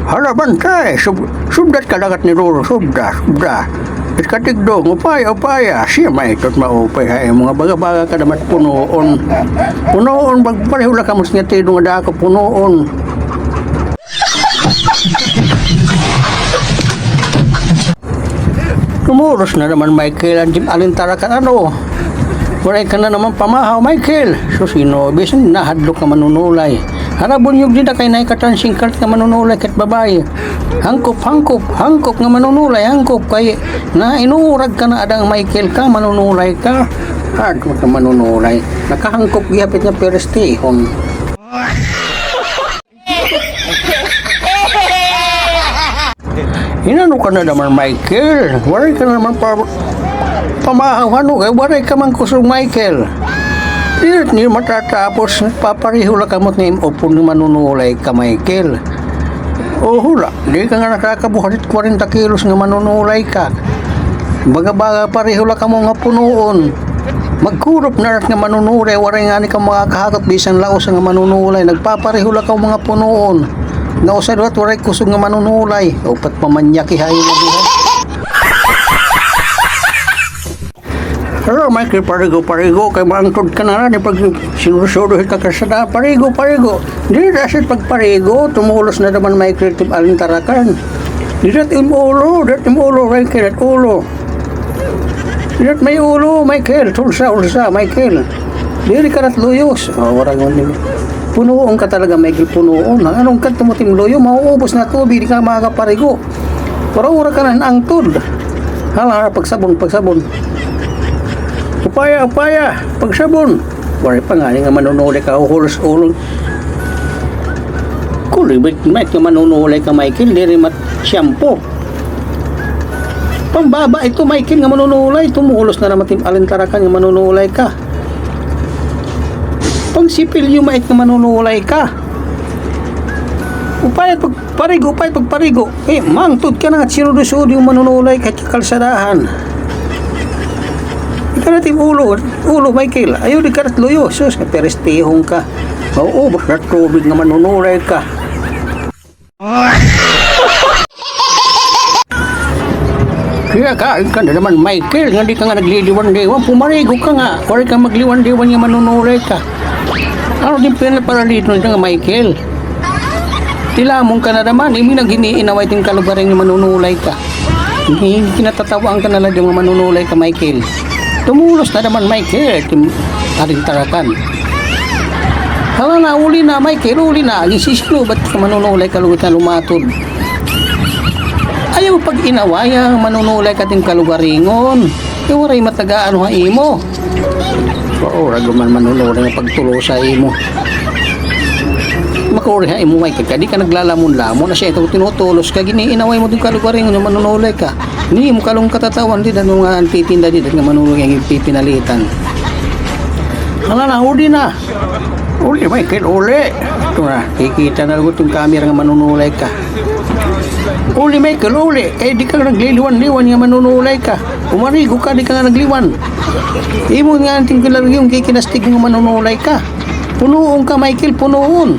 Hala bantay, subdat kadagat ni Roro, subda. Katigdong, upaya, siya may itot maupay hay, mga baga-baga ka damat punoon, bagparehula ka mas nga tidong ada ako punoon. Tumuros na naman Michael, alintara ka ano, wala ka na naman pamahaw Michael, so sino, bisan nahadlok ka manunulay. Harabon yung din na kayo na ikatansing kart nga manunulay kat babae. Hangkop nga manunulay, hangkop kay na inurag ka na adang Michael ka, manunulay ka. Hard ka manunulay. Nakahangkop gihapit nga perestihon. Inano ka na naman Michael? Waray ka na naman pamahaw ano kay waray ka man kusog Michael. Di matatapos, paparihula ka mo ng upon ni manunulay ka, Michael. O hula, di ka nga nakakabuhatit 40 kilos nga manunulay ka. Baga-baga parihula ka mo nga punoon. Magkurop na rat nga manunulay, waray nga ni ka makakahakot bisan laos nga manunulay. Nagpaparihula ka mga punoon. Nausadwat waray kusog nga manunulay. Upat pamanyaki hayo na buhay. Pero Michael, parigo, kay maangtod ka na rin, pag sinusuduhin ka kasada, parigo. Di dasit pagparigo, tumulos na naman Michael, alintarakan. Di dat ulo, Michael, ulo. Di dat may ulo, Michael, tulsa, Michael. Di ka rat luyos. Warang mo punuong ka talaga, Michael, punuong. Anong ka tumuting luyo, mauubos na tubig, di ka makakaparigo. Ura ka na angtod. Hala, pagsabon. Upaya, pagsabon. Wari pa nga nga manunulay ka, uhulos-ulong. Kulibit nga manunulay ka, Michael, di rin shampoo. Pambaba ito, Michael, nga manunulay. Tumuhulos na naman alintarakan nga manunulay ka. Pangsipil yung mait nga manunulay ka. Upaya pagparigo. Mangtod ka na at sinudusod yung manunulay ka kalsadahan. Ikaw natin ulo Michael, ayaw di karat luyo, sus, perestihong ka. Mauubos na tubig nga manunulay ka. Kaya kain ka na naman Michael, nga di ka nga nagliliwan-liwan, pumarigo ka nga, wala ka magliwan-liwan nga manunulay ka. Ano din pinapara dito nga Michael? Tilamong ka na naman, imi nag-iniinaway ting kalugaring nga manunulay ka. Hindi kinatatawaan ka na lang yung manunulay ka Michael. Tumulos na naman Michael, alintarakan. Hala na, uli na Michael, gisislo, ba't ka manunulay ka lugat na lumatod? Ayaw pag inawaya, manunulay ka ting kalugaringon. Iwaray matagaan ha imo. Oo, raguman manunulay na pagtulo sa imo. Makuri ha imo Michael, di ka naglalamon-lamon na siya ito tinutulos ka, giniinaway mo ting kalugaringon na manunulay ka. Ni mo kalong katatawan di dano nga antitinda di nga manulong yang pipinalitan. Hala na, uli Michael, uli. Ito na, kikita na lang itong camera nga manunulay ka. Uli Michael, di ka nagliliwan-liwan nga manunulay ka. Umarigo ka, di ka nga nagliwan. Imo nga anting kilarag yung kikinastig nga manunulay ka. Punuon ka Michael, punuon.